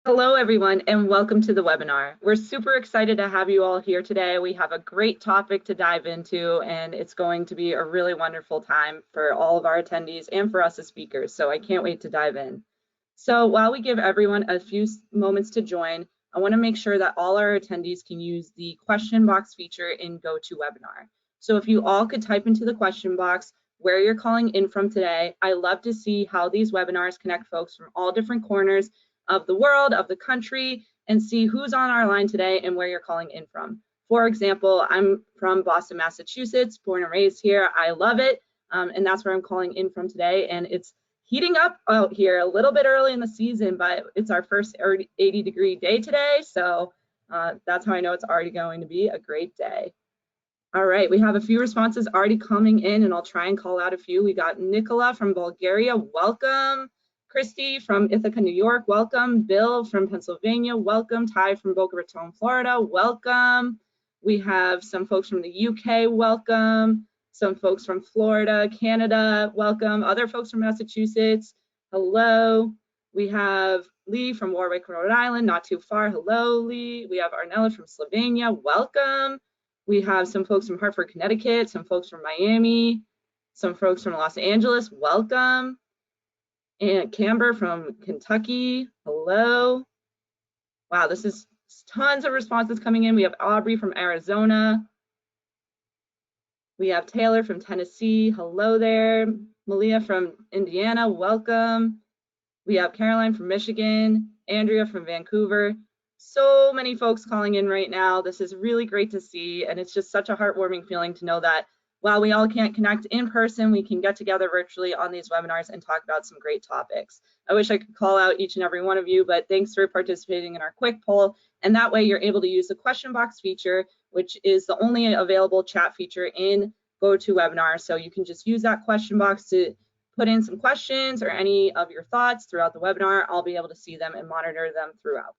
Hello, everyone, and welcome to the webinar. We're super excited to have you all here today. We have a great topic to dive into, and it's going to be a really wonderful time for all of our attendees and for us as speakers, so I can't wait to dive in. So while we give everyone a few moments to join, I want to make sure that all our attendees can use the question box feature in GoToWebinar. So if you all could type into the question box where you're calling in from today, I love to see how these webinars connect folks from all different corners of the world, of the country, and see who's on our line today and where you're calling in from. For example, I'm from Boston, Massachusetts, born and raised here. I love it, and that's where I'm calling in from today. And it's heating up out here a little bit early in the season, but it's our first 80-degree day today, so that's how I know it's already going to be a great day. All right, we have a few responses already coming in, and I'll try and call out a few. We got Nicola from Bulgaria, welcome. Christy from Ithaca, New York, welcome. Bill from Pennsylvania, welcome. Ty from Boca Raton, Florida, welcome. We have some folks from the UK, welcome. Some folks from Florida, Canada, welcome. Other folks from Massachusetts, hello. We have Lee from Warwick, Rhode Island, not too far, hello, Lee. We have Arnella from Slovenia, welcome. We have some folks from Hartford, Connecticut, some folks from Miami, some folks from Los Angeles, welcome. And Camber from Kentucky, hello. Wow, this is tons of responses coming in. We have Aubrey from Arizona. We have Taylor from Tennessee, hello there. Malia from Indiana, welcome. We have Caroline from Michigan, Andrea from Vancouver. So many folks calling in right now. This is really great to see, and it's just such a heartwarming feeling to know that while we all can't connect in person, we can get together virtually on these webinars and talk about some great topics. I wish I could call out each and every one of you, but thanks for participating in our quick poll. And that way you're able to use the question box feature, which is the only available chat feature in GoToWebinar. So you can just use that question box to put in some questions or any of your thoughts throughout the webinar. I'll be able to see them and monitor them throughout.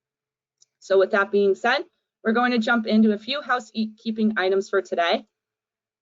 So with that being said, we're going to jump into a few housekeeping items for today.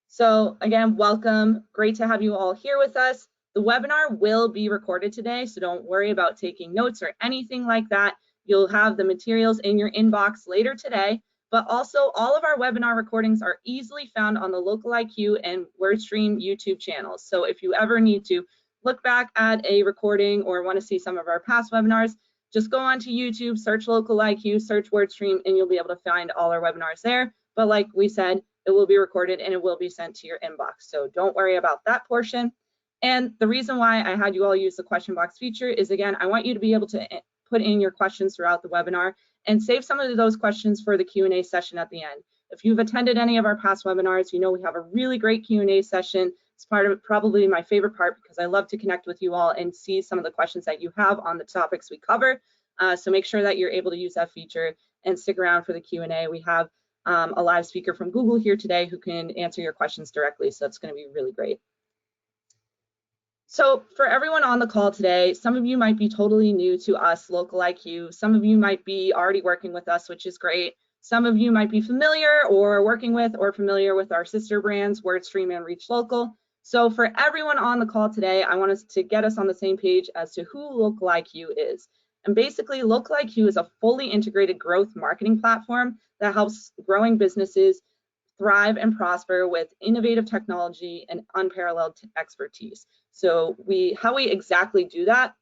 So again, welcome. Great to have you all here with us. The webinar will be recorded today, so don't worry about taking notes or anything like that. You'll have the materials in your inbox later today, but also all of our webinar recordings are easily found on the Local IQ and WordStream YouTube channels. So if you ever need to look back at a recording or want to see some of our past webinars, just go onto YouTube, search Local IQ, search WordStream, and you'll be able to find all our webinars there. But like we said, it will be recorded and it will be sent to your inbox. So don't worry about that portion. And the reason why I had you all use the question box feature is, again, I want you to be able to put in your questions throughout the webinar and save some of those questions for the Q&A session at the end. If you've attended any of our past webinars, you know we have a really great Q&A session. It's probably my favorite part because I love to connect with you all and see some of the questions that you have on the topics we cover. So make sure that you're able to use that feature and stick around for the Q&A. We have a live speaker from Google here today who can answer your questions directly, so that's going to be really great. So for everyone on the call today, some of you might be totally new to us, Local IQ. Some of you might be already working with us, which is great. Some of you might be familiar or working with or familiar with our sister brands, WordStream and Reach Local. So for everyone on the call today, I want us to get us on the same page as to who Local IQ is. And basically, Local IQ is a fully integrated growth marketing platform that helps growing businesses thrive and prosper with innovative technology and unparalleled expertise. So how we exactly do that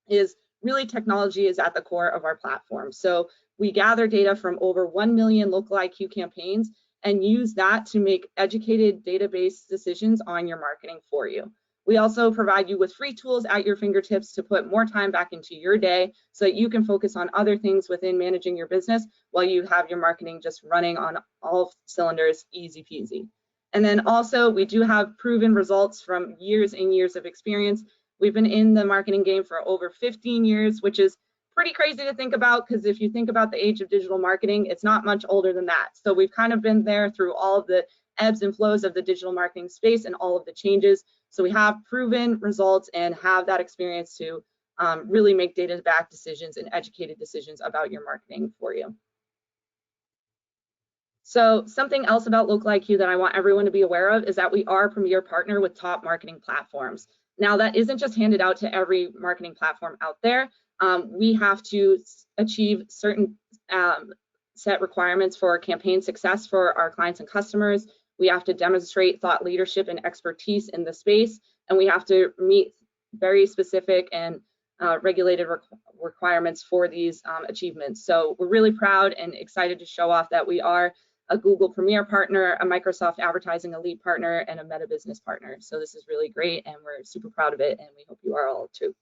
is really technology is at the core of our platform. So we gather data from over 1 million Local IQ campaigns and use that to make educated database decisions on your marketing for you. We also provide you with free tools at your fingertips to put more time back into your day so that you can focus on other things within managing your business while you have your marketing just running on all cylinders, easy peasy. And then also we do have proven results from years and years of experience. We've been in the marketing game for over 15 years, which is pretty crazy to think about because if you think about the age of digital marketing, it's not much older than that. So we've kind of been there through all of the ebbs and flows of the digital marketing space and all of the changes. So we have proven results and have that experience to really make data-backed decisions and educated decisions about your marketing for you. So something else about Local IQ that I want everyone to be aware of is that we are a premier partner with top marketing platforms. Now, that isn't just handed out to every marketing platform out there. We have to achieve certain set requirements for campaign success for our clients and customers. We have to demonstrate thought leadership and expertise in the space, and we have to meet very specific and regulated requirements for these achievements. So we're really proud and excited to show off that we are a Google Premier partner, a Microsoft Advertising Elite partner, and a Meta Business partner. So this is really great, and we're super proud of it, and we hope you are all too.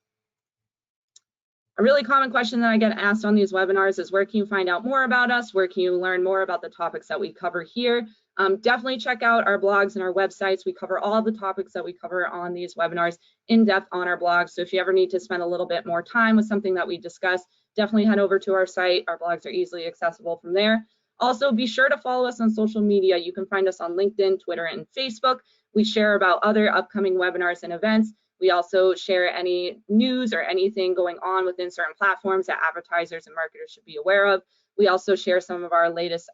A really common question that I get asked on these webinars is, where can you find out more about us? Where can you learn more about the topics that we cover here? Definitely check out our blogs and our websites. We cover all the topics that we cover on these webinars in depth on our blogs. So if you ever need to spend a little bit more time with something that we discuss, definitely head over to our site. Our blogs are easily accessible from there. Also, be sure to follow us on social media. You can find us on LinkedIn, Twitter, and Facebook. We share about other upcoming webinars and events. We also share any news or anything going on within certain platforms that advertisers and marketers should be aware of. We also share some of our latest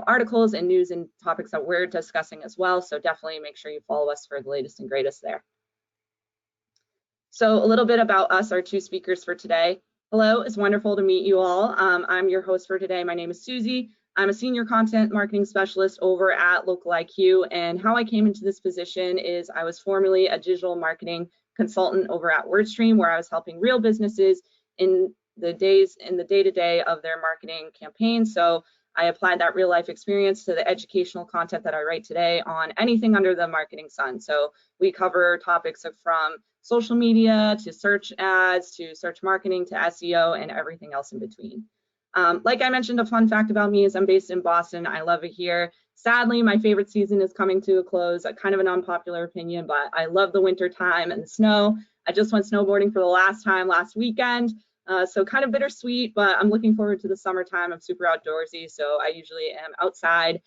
articles and news and topics that we're discussing as well. So definitely make sure you follow us for the latest and greatest there. So a little bit about us, our two speakers for today. Hello, it's wonderful to meet you all. I'm your host for today. My name is Susie. I'm a senior content marketing specialist over at Local IQ, and how I came into this position is I was formerly a digital marketing consultant over at WordStream, where I was helping real businesses in the day-to-day of their marketing campaign. So I applied that real life experience to the educational content that I write today on anything under the marketing sun. So we cover topics from social media to search ads to search marketing to SEO and everything else in between. Like I mentioned, a fun fact about me is I'm based in Boston. I love it here. Sadly, my favorite season is coming to a close, kind of an unpopular opinion, but I love the winter time and the snow. I just went snowboarding for the last time last weekend, so kind of bittersweet, but I'm looking forward to the summertime. I'm super outdoorsy, so I usually am outside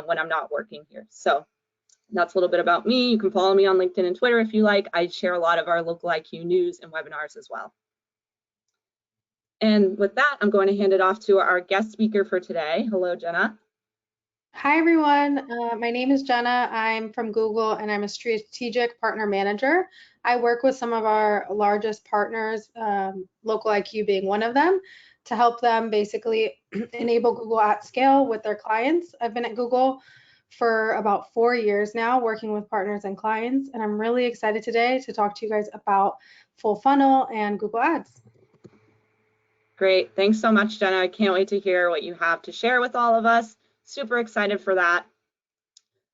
when I'm not working here. So that's a little bit about me. You can follow me on LinkedIn and Twitter if you like. I share a lot of our Local IQ news and webinars as well. And with that, I'm going to hand it off to our guest speaker for today. Hello, Jenna. Hi, everyone. My name is Jenna. I'm from Google, and I'm a strategic partner manager. I work with some of our largest partners, Local IQ being one of them, to help them basically enable Google at scale with their clients. I've been at Google for about 4 years now, working with partners and clients, and I'm really excited today to talk to you guys about full funnel and Google Ads. Great. Thanks so much, Jenna. I can't wait to hear what you have to share with all of us. Super excited for that.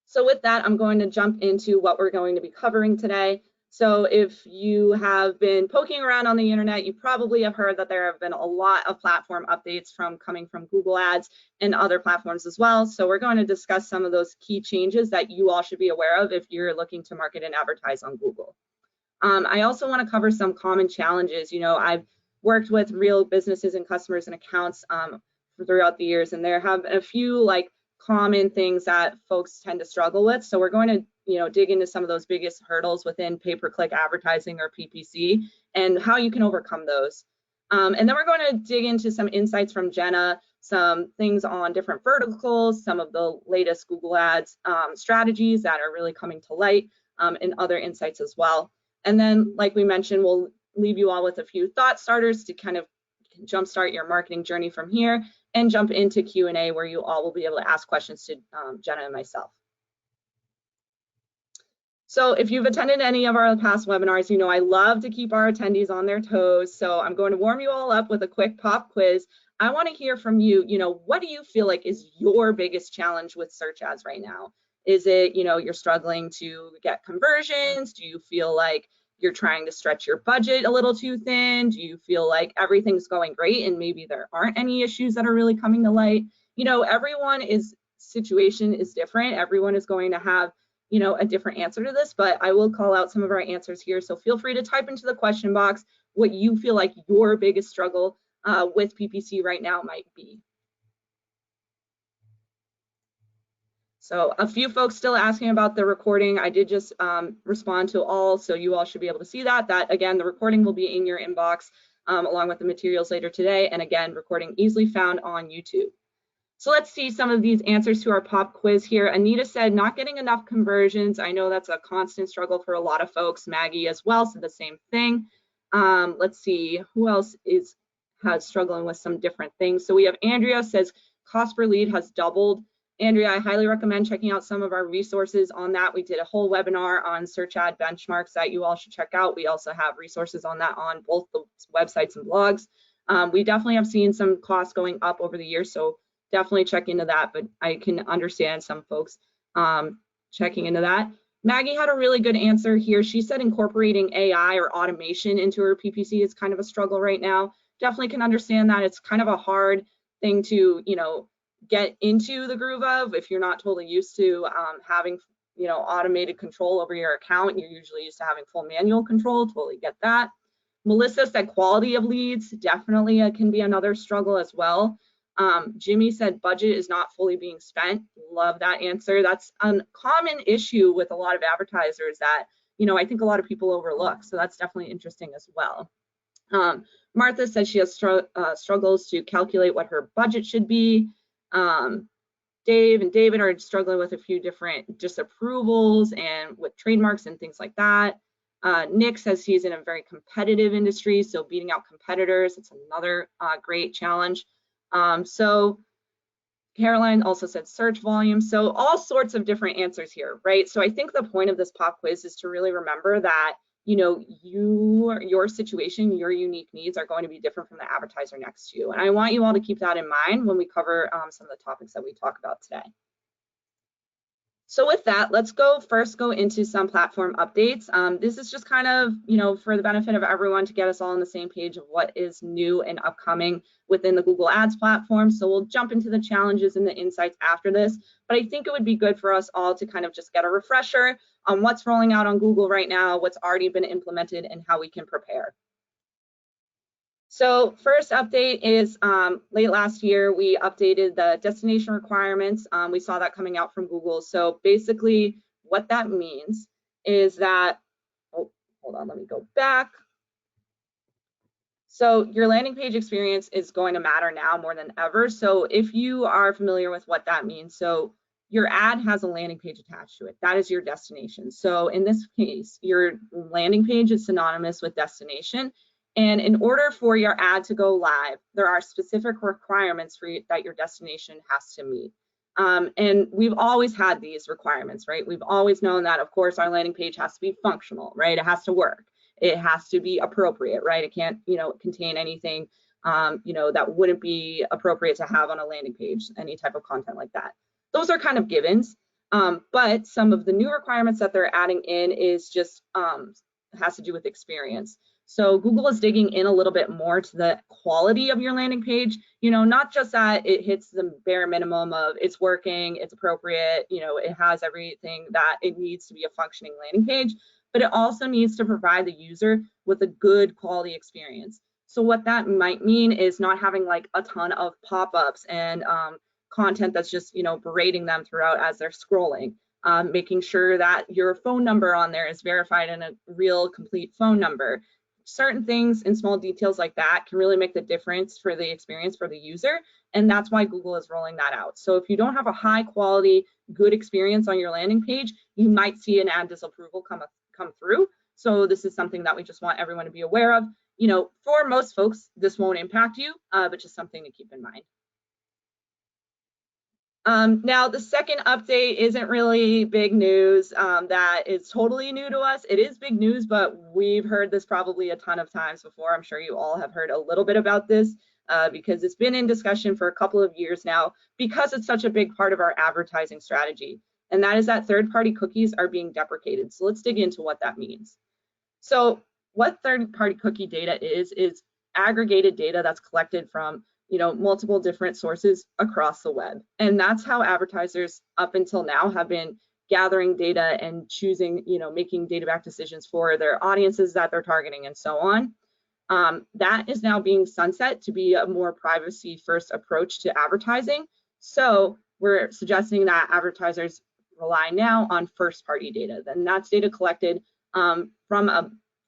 So with that, I'm going to jump into what we're going to be covering today. So if you have been poking around on the internet, you probably have heard that there have been a lot of platform updates coming from Google Ads and other platforms as well. So we're going to discuss some of those key changes that you all should be aware of if you're looking to market and advertise on Google. I also want to cover some common challenges. I've worked with real businesses and customers and accounts throughout the years, and there have a few common things that folks tend to struggle with. So we're going to dig into some of those biggest hurdles within pay-per-click advertising or PPC and how you can overcome those. And then we're going to dig into some insights from Jenna, some things on different verticals, some of the latest Google Ads strategies that are really coming to light, and other insights as well. And then, like we mentioned, we'll leave you all with a few thought starters to kind of jumpstart your marketing journey from here and jump into Q&A where you all will be able to ask questions to Jenna and myself. So if you've attended any of our past webinars, you know I love to keep our attendees on their toes. So I'm going to warm you all up with a quick pop quiz. I want to hear from you, what do you feel like is your biggest challenge with search ads right now? Is it, you're struggling to get conversions? Do you feel like you're trying to stretch your budget a little too thin? Do you feel like everything's going great and maybe there aren't any issues that are really coming to light? Everyone's situation is different. Everyone is going to have, a different answer to this, but I will call out some of our answers here. So feel free to type into the question box what you feel like your biggest struggle with PPC right now might be. So a few folks still asking about the recording. I did just respond to all, so you all should be able to see that. Again, the recording will be in your inbox along with the materials later today. And again, recording easily found on YouTube. So let's see some of these answers to our pop quiz here. Anita said, not getting enough conversions. I know that's a constant struggle for a lot of folks. Maggie as well said the same thing. Let's see, who else has struggling with some different things. So we have Andrea says, cost per lead has doubled. Andrea, I highly recommend checking out some of our resources on that. We did a whole webinar on search ad benchmarks that you all should check out. We also have resources on that on both the websites and blogs. We definitely have seen some costs going up over the years, so definitely check into that, but I can understand some folks checking into that. Maggie had a really good answer here. She said incorporating AI or automation into her PPC is kind of a struggle right now. Definitely can understand that. It's kind of a hard thing to, get into the groove of if you're not totally used to having, automated control over your account. You're usually used to having full manual control. Totally get that. Melissa said quality of leads definitely can be another struggle as well. Jimmy said budget is not fully being spent. Love that answer. That's a common issue with a lot of advertisers that, I think a lot of people overlook. So that's definitely interesting as well. Martha says she has struggles to calculate what her budget should be. Dave and David are struggling with a few different disapprovals and with trademarks and things like that. Nick says he's in a very competitive industry, so beating out competitors, it's another great challenge. So Caroline also said search volume. So all sorts of different answers here, right? So I think the point of this pop quiz is to really remember that, your situation, your unique needs are going to be different from the advertiser next to you. And I want you all to keep that in mind when we cover some of the topics that we talk about today. So with that, let's first go into some platform updates. This is just kind of, for the benefit of everyone to get us all on the same page of what is new and upcoming within the Google Ads platform. So we'll jump into the challenges and the insights after this. But I think it would be good for us all to kind of just get a refresher on what's rolling out on Google right now, what's already been implemented, and how we can prepare. So first update is late last year, we updated the destination requirements. We saw that coming out from Google. So basically what that means is that, oh, hold on, let me go back. So your landing page experience is going to matter now more than ever. So if you are familiar with what that means, so your ad has a landing page attached to it. That is your destination. So in this case, your landing page is synonymous with destination. And in order for your ad to go live, there are specific requirements for you that your destination has to meet. And we've always had these requirements, right? We've always known that, of course, our landing page has to be functional, right? It has to work. It has to be appropriate, right? It can't, contain anything, that wouldn't be appropriate to have on a landing page, any type of content like that. Those are kind of givens. But some of the new requirements that they're adding in is just has to do with experience. So Google is digging in a little bit more to the quality of your landing page, not just that it hits the bare minimum of it's working, it's appropriate, it has everything that it needs to be a functioning landing page, but it also needs to provide the user with a good quality experience. So what that might mean is not having like a ton of pop-ups and content that's just, berating them throughout as they're scrolling. Making sure that your phone number on there is verified in a real complete phone number. Certain things and small details like that can really make the difference for the experience for the user, and that's why Google is rolling that out. So if you don't have a high quality, good experience on your landing page, you might see an ad disapproval come through. So this is something that we just want everyone to be aware of. For most folks, this won't impact you, but just something to keep in mind. Now, the second update isn't really big news that is totally new to us. It is big news, but we've heard this probably a ton of times before. I'm sure you all have heard a little bit about this because it's been in discussion for a couple of years now because it's such a big part of our advertising strategy. And that is that third-party cookies are being deprecated. So let's dig into what that means. So what third-party cookie data is aggregated data that's collected from multiple different sources across the web. And that's how advertisers up until now have been gathering data and choosing, making data-backed decisions for their audiences that they're targeting and so on. That is now being sunset to be a more privacy-first approach to advertising. So we're suggesting that advertisers rely now on first-party data. Then that's data collected from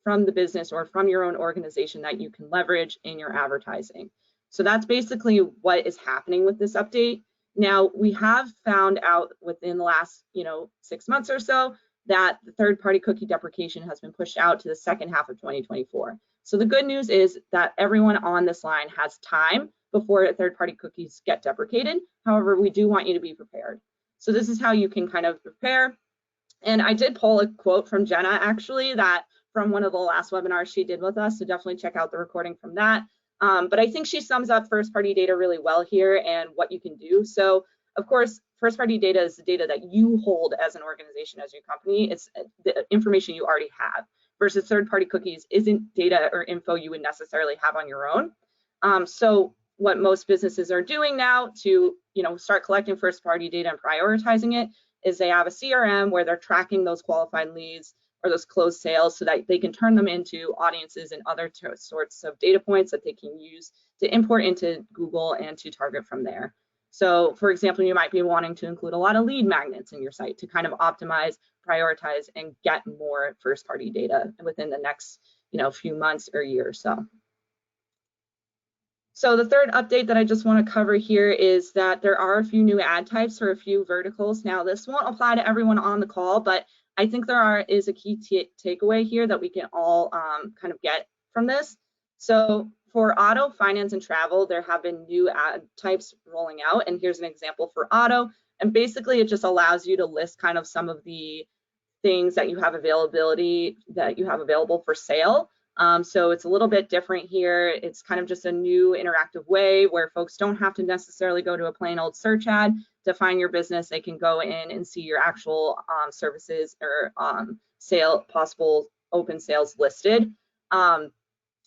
the business or from your own organization that you can leverage in your advertising. So that's basically what is happening with this update. Now, we have found out within the last 6 months or so that the third-party cookie deprecation has been pushed out to the second half of 2024. So the good news is that everyone on this line has time before third-party cookies get deprecated. However, we do want you to be prepared. So this is how you can kind of prepare. And I did pull a quote from Jenna, actually, that from one of the last webinars she did with us, so definitely check out the recording from that. But I think she sums up first-party data really well here and what you can do. So, of course, first-party data is the data that you hold as an organization, as your company. It's the information you already have, versus third-party cookies isn't data or info you would necessarily have on your own. So what most businesses are doing now to start collecting first-party data and prioritizing it is they have a CRM where they're tracking those qualified leads or those closed sales so that they can turn them into audiences and other sorts of data points that they can use to import into Google and to target from there. So for example, you might be wanting to include a lot of lead magnets in your site to kind of optimize, prioritize, and get more first-party data within the next few months or year or so. So the third update that I just want to cover here is that there are a few new ad types for a few verticals. Now, this won't apply to everyone on the call, but I think is a key takeaway here that we can all kind of get from this. So for auto, finance, and travel, there have been new ad types rolling out. And here's an example for auto. And basically, it just allows you to list kind of some of the things that you have available for sale. So it's a little bit different here. It's kind of just a new interactive way where folks don't have to necessarily go to a plain old search ad to find your business. They can go in and see your actual services or possible open sales listed.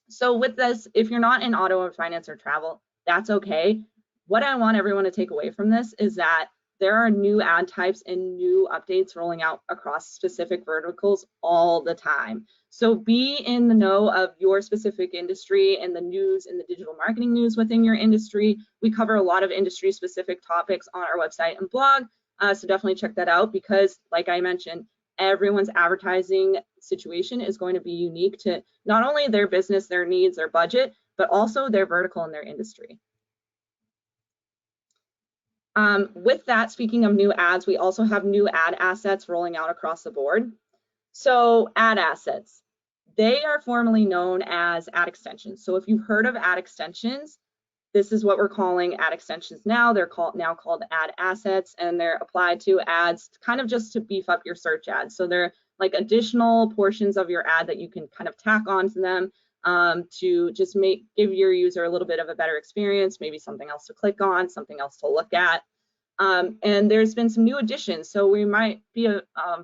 So with this, if you're not in auto or finance or travel, that's okay. What I want everyone to take away from this is that there are new ad types and new updates rolling out across specific verticals all the time. So be in the know of your specific industry and the news and the digital marketing news within your industry. We cover a lot of industry specific topics on our website and blog. So definitely check that out because like I mentioned, everyone's advertising situation is going to be unique to not only their business, their needs, their budget, but also their vertical and their industry. With that, speaking of new ads, we also have new ad assets rolling out across the board. So ad assets, they are formally known as ad extensions. So if you've heard of ad extensions, this is what we're calling ad extensions now. They're now called ad assets, and they're applied to ads kind of just to beef up your search ads. So they're like additional portions of your ad that you can kind of tack onto them to just give your user a little bit of a better experience, maybe something else to click on, something else to look at. And there's been some new additions. So we might be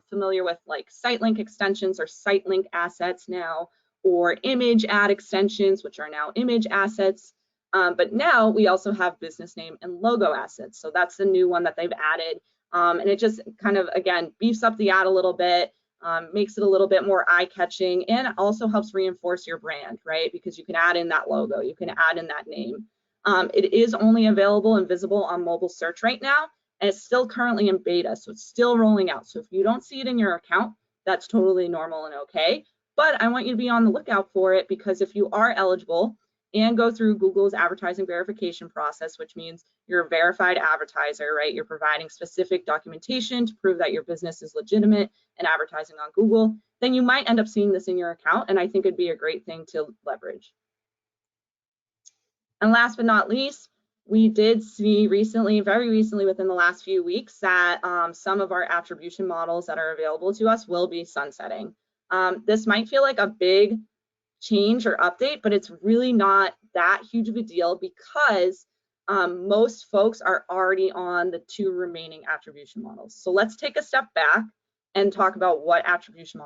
familiar with like site link extensions or site link assets now, or image ad extensions, which are now image assets. But now we also have business name and logo assets. So that's the new one that they've added. And it just kind of, again, beefs up the ad a little bit, makes it a little bit more eye-catching, and also helps reinforce your brand, right? Because you can add in that logo, you can add in that name. It is only available and visible on mobile search right now, and it's still currently in beta, so it's still rolling out. So if you don't see it in your account, that's totally normal and okay. But I want you to be on the lookout for it, because if you are eligible and go through Google's advertising verification process, which means you're a verified advertiser, right? You're providing specific documentation to prove that your business is legitimate and advertising on Google, then you might end up seeing this in your account, and I think it'd be a great thing to leverage. And last but not least, we did see recently, very recently within the last few weeks, that some of our attribution models that are available to us will be sunsetting. This might feel like a big change or update, but it's really not that huge of a deal because most folks are already on the 2 remaining attribution models. So let's take a step back and talk about what attribution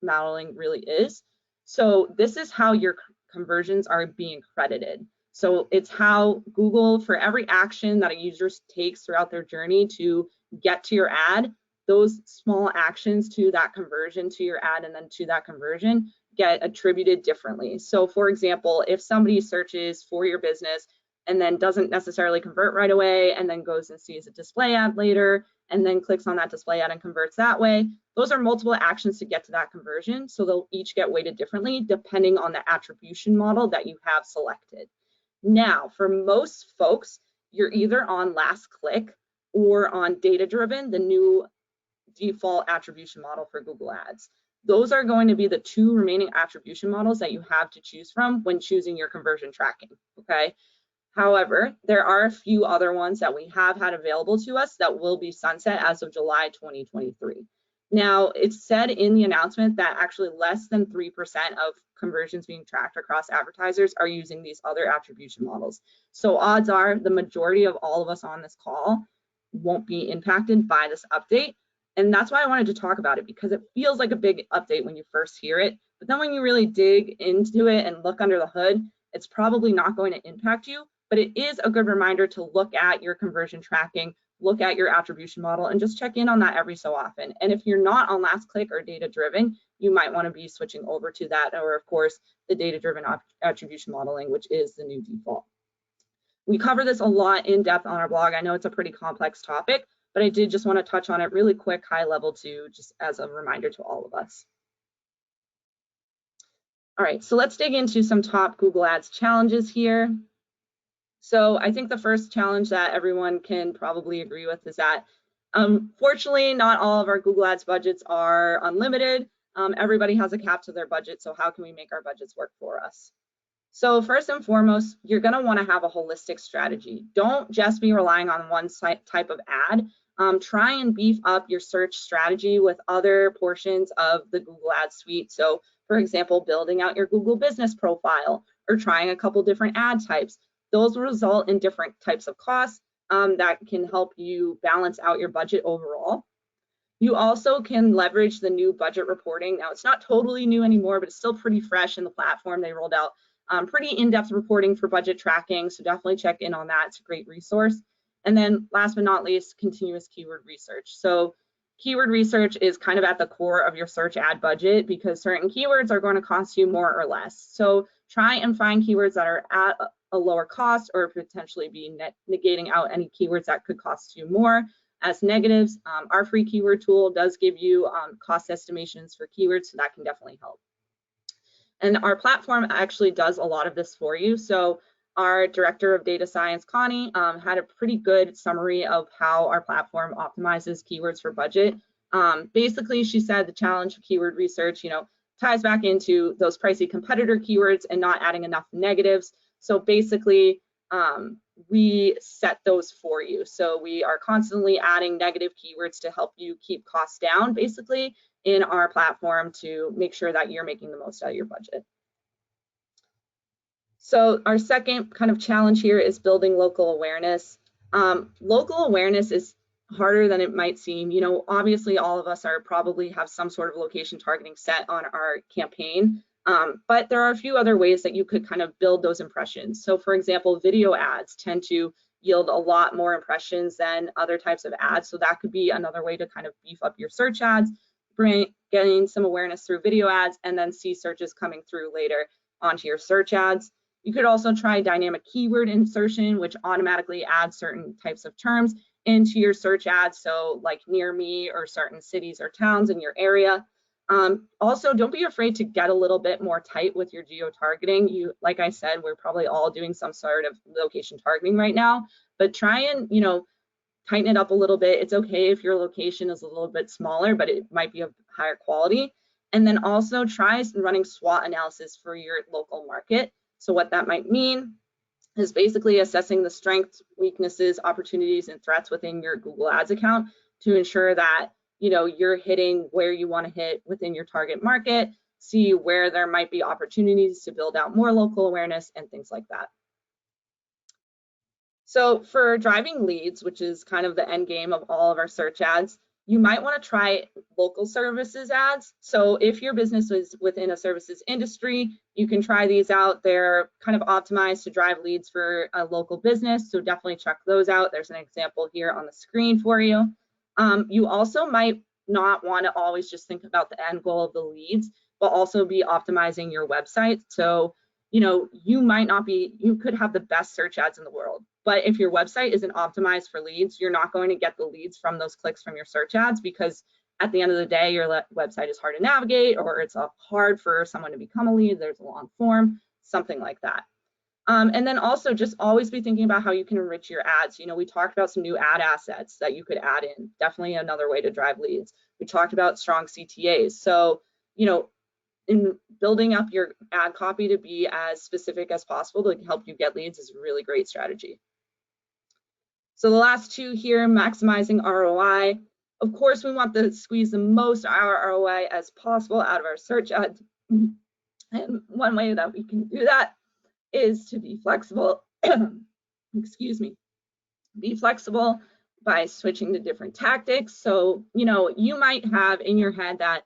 modeling really is. So this is how your conversions are being credited. So it's how Google, for every action that a user takes throughout their journey to get to your ad, those small actions to that conversion to your ad and then to that conversion get attributed differently. So for example, if somebody searches for your business and then doesn't necessarily convert right away and then goes and sees a display ad later and then clicks on that display ad and converts that way, those are multiple actions to get to that conversion. So they'll each get weighted differently depending on the attribution model that you have selected. Now, for most folks, you're either on last click or on data-driven, the new default attribution model for Google Ads. Those are going to be the two remaining attribution models that you have to choose from when choosing your conversion tracking, okay? However, there are a few other ones that we have had available to us that will be sunset as of July 2023. Now, it's said in the announcement that actually less than 3% of conversions being tracked across advertisers are using these other attribution models. So odds are the majority of all of us on this call won't be impacted by this update. And that's why I wanted to talk about it, because it feels like a big update when you first hear it. But then when you really dig into it and look under the hood, it's probably not going to impact you. But it is a good reminder to look at your conversion tracking, look at your attribution model, and just check in on that every so often. And if you're not on last click or data driven, you might want to be switching over to that, or of course, the data driven attribution modeling, which is the new default. We cover this a lot in depth on our blog. I know it's a pretty complex topic, but I did just want to touch on it really quick, high level too, just as a reminder to all of us. All right, so let's dig into some top Google Ads challenges here. So I think the first challenge that everyone can probably agree with is that fortunately, not all of our Google Ads budgets are unlimited. Everybody has a cap to their budget, so how can we make our budgets work for us? So first and foremost, you're going to want to have a holistic strategy. Don't just be relying on one type of ad. Try and beef up your search strategy with other portions of the Google Ads suite. So for example, building out your Google business profile or trying a couple different ad types. Those will result in different types of costs that can help you balance out your budget overall. You also can leverage the new budget reporting. Now, it's not totally new anymore, but it's still pretty fresh in the platform. They rolled out pretty in-depth reporting for budget tracking, so definitely check in on that. It's a great resource. And then last but not least, continuous keyword research. So keyword research is kind of at the core of your search ad budget because certain keywords are going to cost you more or less. So try and find keywords that are at a lower cost or potentially be negating out any keywords that could cost you more as negatives. Our free keyword tool does give you cost estimations for keywords, so that can definitely help. And our platform actually does a lot of this for you. So our director of data science, Connie, had a pretty good summary of how our platform optimizes keywords for budget. Basically, she said the challenge of keyword research, ties back into those pricey competitor keywords and not adding enough negatives. So basically, we set those for you. So we are constantly adding negative keywords to help you keep costs down, basically, in our platform to make sure that you're making the most out of your budget. So our second kind of challenge here is building local awareness. Local awareness is harder than it might seem. Obviously all of us are probably have some sort of location targeting set on our campaign, but there are a few other ways that you could kind of build those impressions. So for example, video ads tend to yield a lot more impressions than other types of ads. So that could be another way to kind of beef up your search ads, getting some awareness through video ads, and then see searches coming through later onto your search ads. You could also try dynamic keyword insertion, which automatically adds certain types of terms into your search ads, so like near me or certain cities or towns in your area. Also, don't be afraid to get a little bit more tight with your geo-targeting. Like I said, we're probably all doing some sort of location targeting right now, but try and, tighten it up a little bit. It's okay if your location is a little bit smaller, but it might be of higher quality. And then also try running SWOT analysis for your local market. So what that might mean is basically assessing the strengths, weaknesses, opportunities, and threats within your Google Ads account to ensure that you're hitting where you want to hit within your target market, see where there might be opportunities to build out more local awareness and things like that. So for driving leads, which is kind of the end game of all of our search ads, you might want to try local services ads. So if your business is within a services industry, you can try these out. They're kind of optimized to drive leads for a local business. So definitely check those out. There's an example here on the screen for you. You also might not want to always just think about the end goal of the leads, but also be optimizing your website. So you could have the best search ads in the world, but if your website isn't optimized for leads, you're not going to get the leads from those clicks from your search ads, because at the end of the day, your website is hard to navigate, or it's hard for someone to become a lead. There's a long form, something like that. And then also just always be thinking about how you can enrich your ads. You know, we talked about some new ad assets that you could add in. Definitely another way to drive leads. We talked about strong CTAs. So, you know, in building up your ad copy to be as specific as possible to help you get leads is a really great strategy. So the last two here, maximizing ROI. Of course, we want to squeeze the most ROI as possible out of our search ads. And one way that we can do that is to be flexible. Excuse me. Be flexible by switching to different tactics. So, you know, you might have in your head that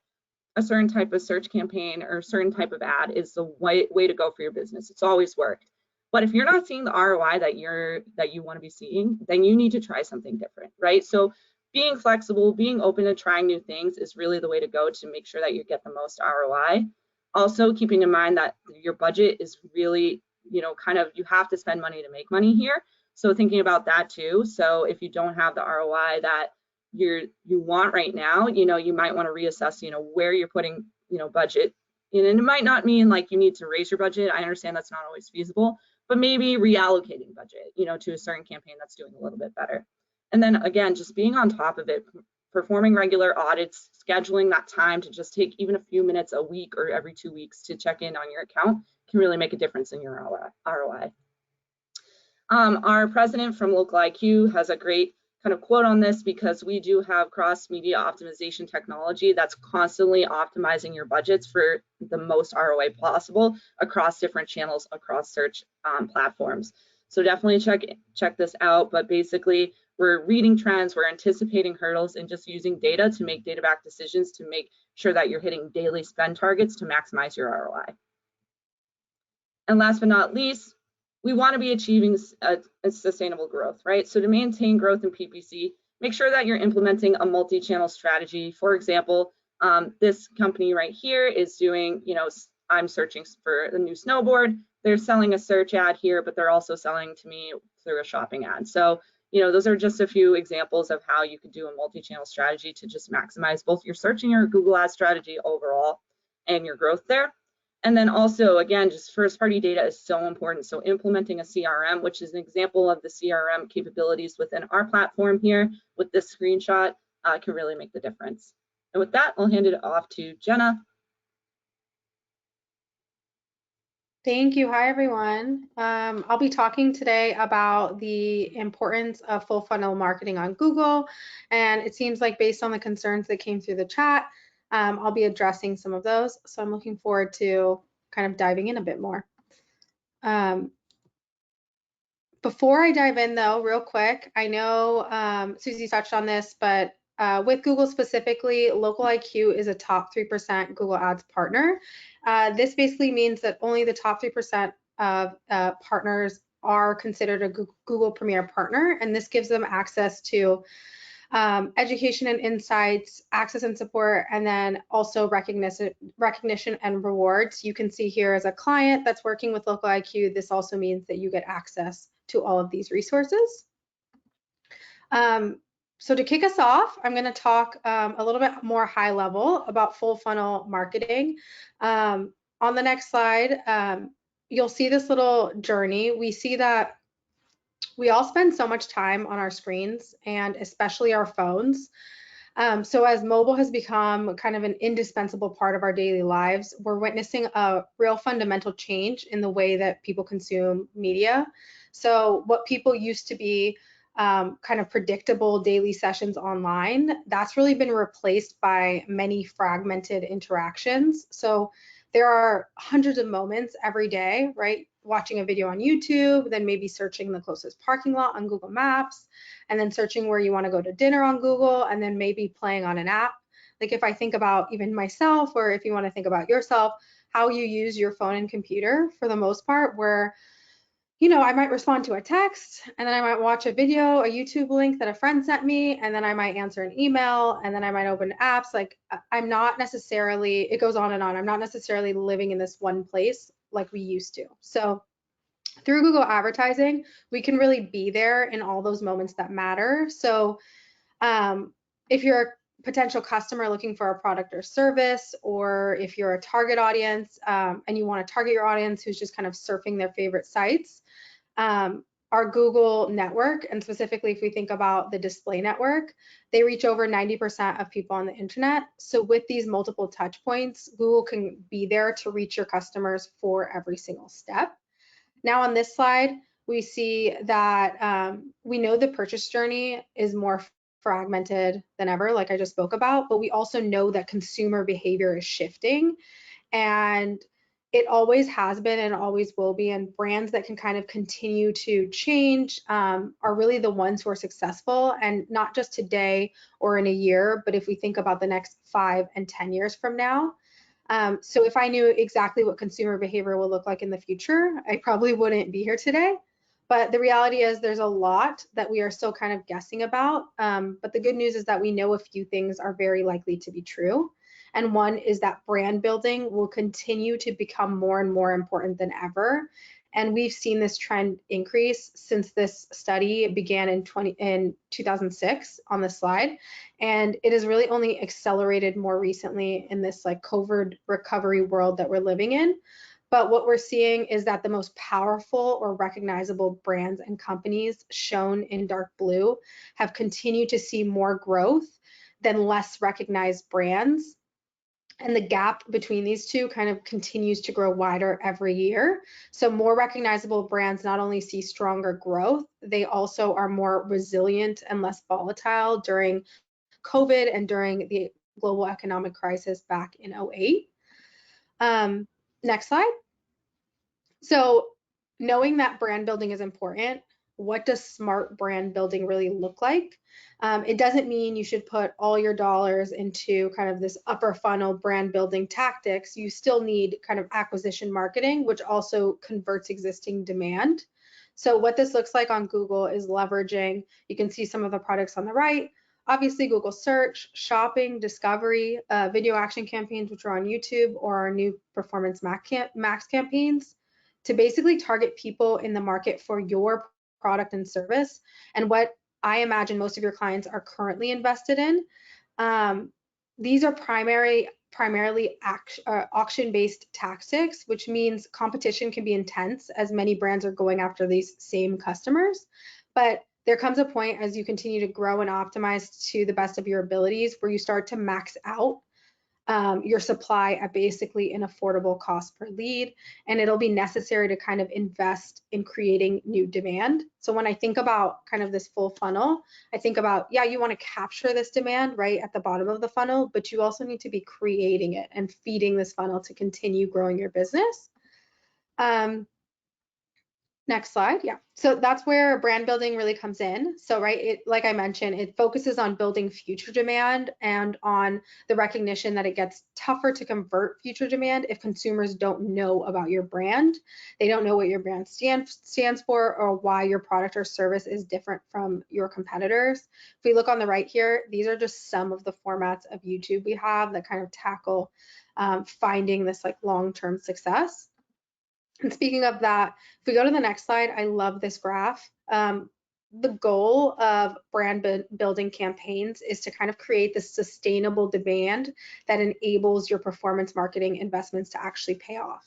a certain type of search campaign or a certain type of ad is the way to go for your business. It's always worked. But if you're not seeing the ROI that you want to be seeing, then you need to try something different, right? So being flexible, being open to trying new things is really the way to go to make sure that you get the most ROI. Also, keeping in mind that your budget is really, you know, kind of, you have to spend money to make money here. So thinking about that too. So if you don't have the ROI that you want right now, you know, you might want to reassess, you know, where you're putting, you know, budget. And it might not mean like you need to raise your budget. I understand that's not always feasible, but maybe reallocating budget, you know, to a certain campaign that's doing a little bit better. And then again, just being on top of it, performing regular audits, scheduling that time to just take even a few minutes a week or every 2 weeks to check in on your account can really make a difference in your ROI. Our president from Local IQ has a great kind of quote on this, because we do have cross media optimization technology that's constantly optimizing your budgets for the most ROI possible across different channels, across search platforms. So definitely check this out. But basically, we're reading trends, we're anticipating hurdles, and just using data to make data-backed decisions to make sure that you're hitting daily spend targets to maximize your ROI. And last but not least, we want to be achieving a sustainable growth, right? So to maintain growth in PPC, make sure that you're implementing a multi-channel strategy. For example, this company right here is doing, you know, I'm searching for a new snowboard. They're selling a search ad here, but they're also selling to me through a shopping ad. So, you know, those are just a few examples of how you could do a multi-channel strategy to just maximize both your search and your Google Ads strategy overall and your growth there. And then also, again, just first party data is so important. So implementing a CRM, which is an example of the CRM capabilities within our platform here with this screenshot, can really make the difference. And with that, I'll hand it off to Jenna. Thank you. Hi, everyone. I'll be talking today about the importance of full funnel marketing on Google. And it seems like based on the concerns that came through the chat, I'll be addressing some of those. So I'm looking forward to kind of diving in a bit more. Before I dive in though, real quick, I know Susie touched on this, but with Google specifically, Local IQ is a top 3% Google Ads partner. This basically means that only the top 3% of partners are considered a Google Premier partner, and this gives them access to education and insights, access and support, and then also recognition and rewards. You can see here as a client that's working with Local IQ, this also means that you get access to all of these resources. So to kick us off, I'm going to talk a little bit more high level about full funnel marketing. On the next slide, you'll see this little journey. We see that we all spend so much time on our screens and especially our phones. So as mobile has become kind of an indispensable part of our daily lives, we're witnessing a real fundamental change in the way that people consume media. So what people used to be kind of predictable daily sessions online, that's really been replaced by many fragmented interactions. So there are hundreds of moments every day, right? Watching a video on YouTube, then maybe searching the closest parking lot on Google Maps, and then searching where you want to go to dinner on Google, and then maybe playing on an app. Like if I think about even myself, or if you want to think about yourself, how you use your phone and computer for the most part, where, you know, I might respond to a text, and then I might watch a video, a YouTube link that a friend sent me, and then I might answer an email, and then I might open apps. Like I'm not necessarily, it goes on and on. I'm not necessarily living in this one place like we used to. So through Google advertising, we can really be there in all those moments that matter. So if you're potential customer looking for a product or service, or if you're a target audience and you want to target your audience who's just kind of surfing their favorite sites, our Google network, and specifically if we think about the display network, they reach over 90% of people on the internet. So with these multiple touch points, Google can be there to reach your customers for every single step. Now on this slide, we see that we know the purchase journey is more fragmented than ever, like I just spoke about, but we also know that consumer behavior is shifting, and it always has been and always will be. And brands that can kind of continue to change are really the ones who are successful, and not just today or in a year, but if we think about the next 5 and 10 years from now. So if I knew exactly what consumer behavior will look like in the future, I probably wouldn't be here today. But the reality is there's a lot that we are still kind of guessing about. But the good news is that we know a few things are very likely to be true. And one is that brand building will continue to become more and more important than ever. And we've seen this trend increase since this study began in 2006 on the slide. And it has really only accelerated more recently in this like COVID recovery world that we're living in. But what we're seeing is that the most powerful or recognizable brands and companies shown in dark blue have continued to see more growth than less recognized brands. And the gap between these two kind of continues to grow wider every year. So more recognizable brands not only see stronger growth, they also are more resilient and less volatile during COVID and during the global economic crisis back in '08. Next slide. So knowing that brand building is important, what does smart brand building really look like? It doesn't mean you should put all your dollars into kind of this upper funnel brand building tactics. You still need kind of acquisition marketing, which also converts existing demand. So what this looks like on Google is leveraging, you can see some of the products on the right, obviously Google search, shopping, discovery, video action campaigns, which are on YouTube, or our new performance max campaigns, to basically target people in the market for your product and service and what I imagine most of your clients are currently invested in. These are primarily auction-based tactics, which means competition can be intense as many brands are going after these same customers. But there comes a point as you continue to grow and optimize to the best of your abilities where you start to max out your supply at basically an affordable cost per lead, and it'll be necessary to kind of invest in creating new demand. So when I think about kind of this full funnel, I think about, yeah, you want to capture this demand right at the bottom of the funnel, but you also need to be creating it and feeding this funnel to continue growing your business. Next slide. Yeah. So that's where brand building really comes in. So, right, like I mentioned, it focuses on building future demand and on the recognition that it gets tougher to convert future demand if consumers don't know about your brand. They don't know what your brand stands for or why your product or service is different from your competitors. If we look on the right here, these are just some of the formats of YouTube we have that kind of tackle finding this like long-term success. And speaking of that, if we go to the next slide, I love this graph. The goal of brand building campaigns is to kind of create this sustainable demand that enables your performance marketing investments to actually pay off.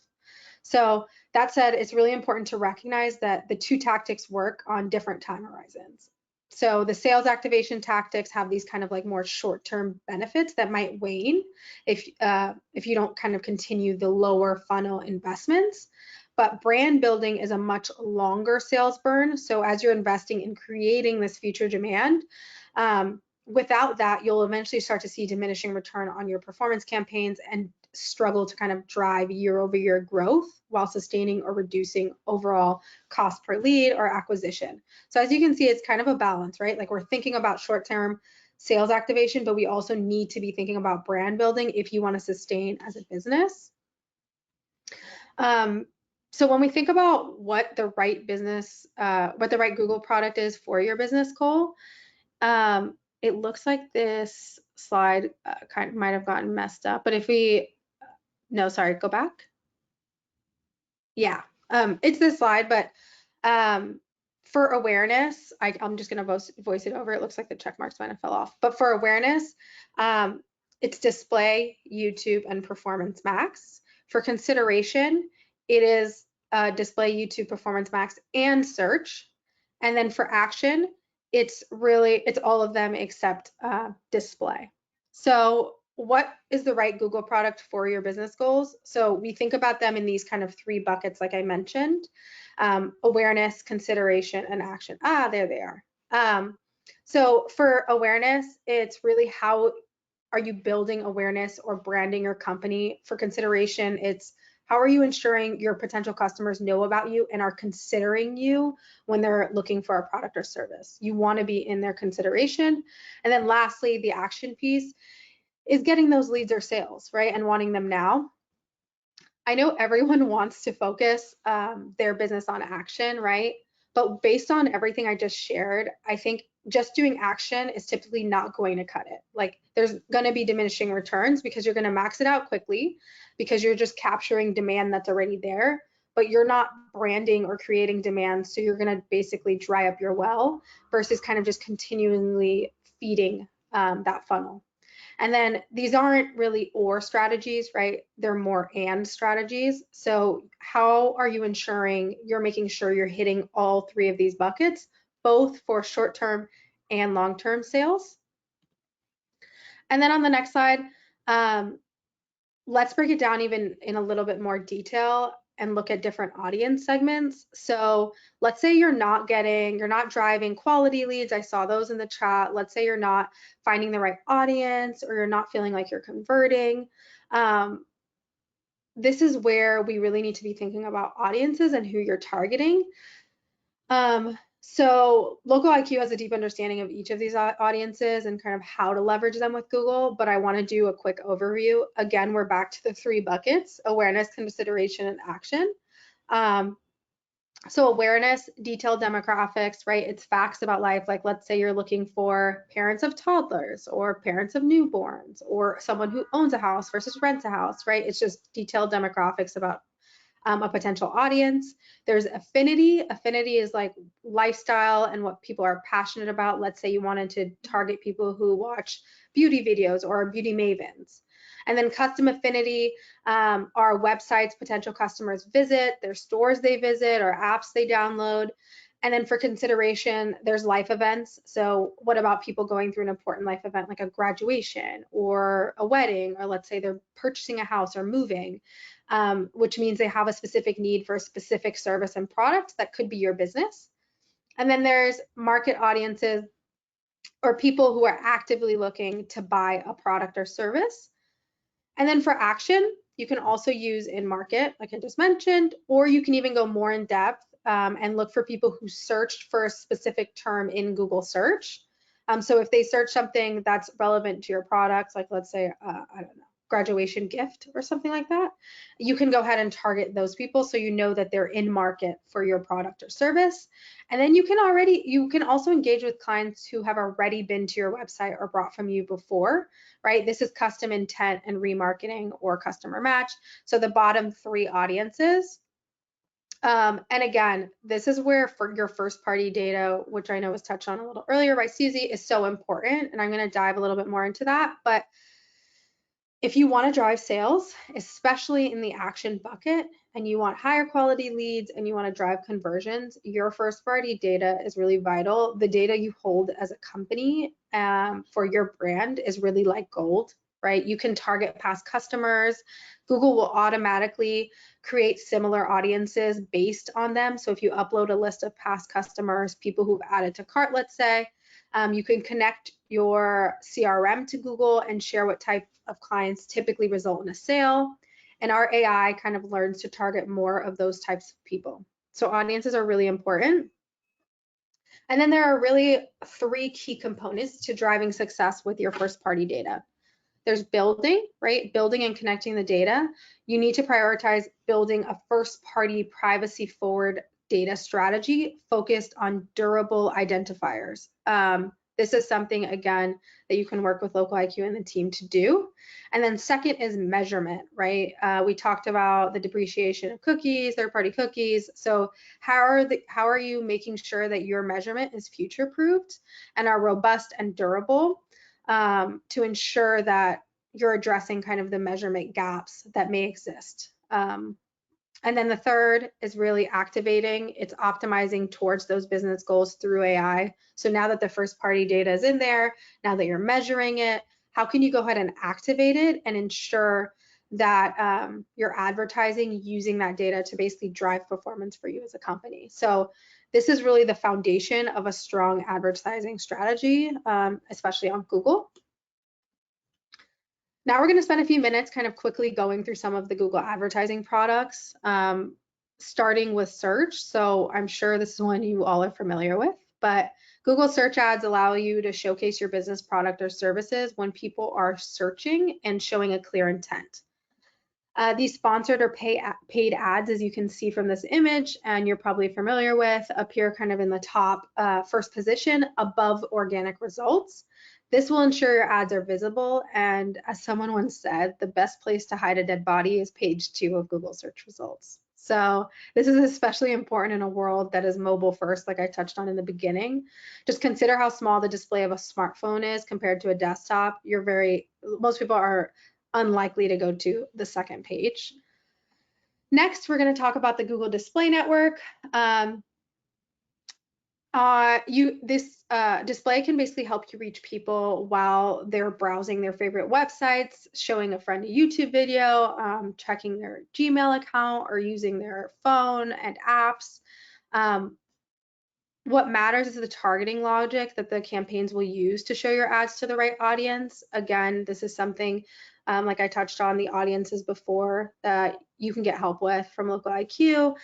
So that said, it's really important to recognize that the two tactics work on different time horizons. So the sales activation tactics have these kind of like more short-term benefits that might wane if you don't kind of continue the lower funnel investments. But brand building is a much longer sales burn. So as you're investing in creating this future demand, without that, you'll eventually start to see diminishing return on your performance campaigns and struggle to kind of drive year-over-year growth while sustaining or reducing overall cost per lead or acquisition. So as you can see, it's kind of a balance, right? Like we're thinking about short-term sales activation, but we also need to be thinking about brand building if you want to sustain as a business. So when we think about what the right Google product is for your business goal, it looks like this slide kind of might have gotten messed up, but no, sorry, go back. Yeah, it's this slide, but For awareness, I'm just going to voice it over. It looks like the check marks might have fell off. But for awareness, it's display, YouTube, and Performance Max. For consideration, it is display, YouTube, Performance Max, and search. And then for action, it's all of them except display. So what is the right Google product for your business goals? So we think about them in these kind of 3 buckets, like I mentioned. Awareness, consideration, and action. There they are. So for awareness, it's really how are you building awareness or branding your company? For consideration, it's how are you ensuring your potential customers know about you and are considering you when they're looking for a product or service? You want to be in their consideration. And then lastly, the action piece is getting those leads or sales, right? And wanting them now. I know everyone wants to focus their business on action, right? But based on everything I just shared, I think just doing action is typically not going to cut it. Like there's going to be diminishing returns because you're going to max it out quickly because you're just capturing demand that's already there, but you're not branding or creating demand. So you're going to basically dry up your well versus kind of just continually feeding that funnel. And then these aren't really or strategies, right? They're more and strategies. So how are you ensuring you're making sure you're hitting all 3 of these buckets, both for short-term and long-term sales? And then on the next slide, let's break it down even in a little bit more detail and look at different audience segments. So let's say you're not driving quality leads. I saw those in the chat. Let's say you're not finding the right audience or you're not feeling like you're converting. This is where we really need to be thinking about audiences and who you're targeting. So Local IQ has a deep understanding of each of these audiences and kind of how to leverage them with Google, but I want to do a quick overview. Again, we're back to the 3 buckets: awareness, consideration, and action. So awareness, detailed demographics, right? It's facts about life. Like let's say you're looking for parents of toddlers or parents of newborns or someone who owns a house versus rents a house, right? It's just detailed demographics about a potential audience. There's affinity. Affinity is like lifestyle and what people are passionate about. Let's say you wanted to target people who watch beauty videos or are beauty mavens. And then custom affinity are websites potential customers visit, their stores they visit, or apps they download. And then for consideration, there's life events. So what about people going through an important life event like a graduation or a wedding, or let's say they're purchasing a house or moving, which means they have a specific need for a specific service and product that could be your business. And then there's market audiences or people who are actively looking to buy a product or service. And then for action, you can also use in market, like I just mentioned, or you can even go more in depth and look for people who searched for a specific term in Google search. So if they search something that's relevant to your product, like let's say, I don't know, graduation gift or something like that, you can go ahead and target those people so you know that they're in market for your product or service. And then you can also engage with clients who have already been to your website or bought from you before, right? This is custom intent and remarketing or customer match. So the bottom 3 audiences. And again, this is where for your first party data, which I know was touched on a little earlier by Susie, is so important. And I'm going to dive a little bit more into that. But if you want to drive sales, especially in the action bucket, and you want higher quality leads and you want to drive conversions, your first party data is really vital. The data you hold as a company for your brand is really like gold, right? You can target past customers. Google will automatically create similar audiences based on them. So if you upload a list of past customers, people who've added to cart, let's say, you can connect your CRM to Google and share what type of clients typically result in a sale. And our AI kind of learns to target more of those types of people. So audiences are really important. And then there are really 3 key components to driving success with your first party data. There's building, right? Building and connecting the data. You need to prioritize building a first party privacy forward data strategy focused on durable identifiers. this is something, again, that you can work with Local IQ and the team to do. And then second is measurement, right? We talked about the depreciation of cookies, third-party cookies. So how are you making sure that your measurement is future-proofed and are robust and durable, to ensure that you're addressing kind of the measurement gaps that may exist. And then the third is really activating. It's optimizing towards those business goals through AI. So now that the first party data is in there, now that you're measuring it, how can you go ahead and activate it and ensure that you're advertising using that data to basically drive performance for you as a company? So this is really the foundation of a strong advertising strategy, especially on Google. Now we're going to spend a few minutes kind of quickly going through some of the Google advertising products, starting with search. So I'm sure this is one you all are familiar with, but Google search ads allow you to showcase your business product or services when people are searching and showing a clear intent. These sponsored or paid ads, as you can see from this image, and you're probably familiar with, appear kind of in the top first position above organic results. This will ensure your ads are visible, and as someone once said, the best place to hide a dead body is page 2 of Google search results. So this is especially important in a world that is mobile first, like I touched on in the beginning. Just consider how small the display of a smartphone is compared to a desktop. Most people are unlikely to go to the second page. Next, we're going to talk about the Google Display Network. This display can basically help you reach people while they're browsing their favorite websites, showing a friend a YouTube video, checking their Gmail account, or using their phone and apps. What matters is the targeting logic that the campaigns will use to show your ads to the right audience. Again, this is something, like I touched on the audiences before, that you can get help with from Local IQ.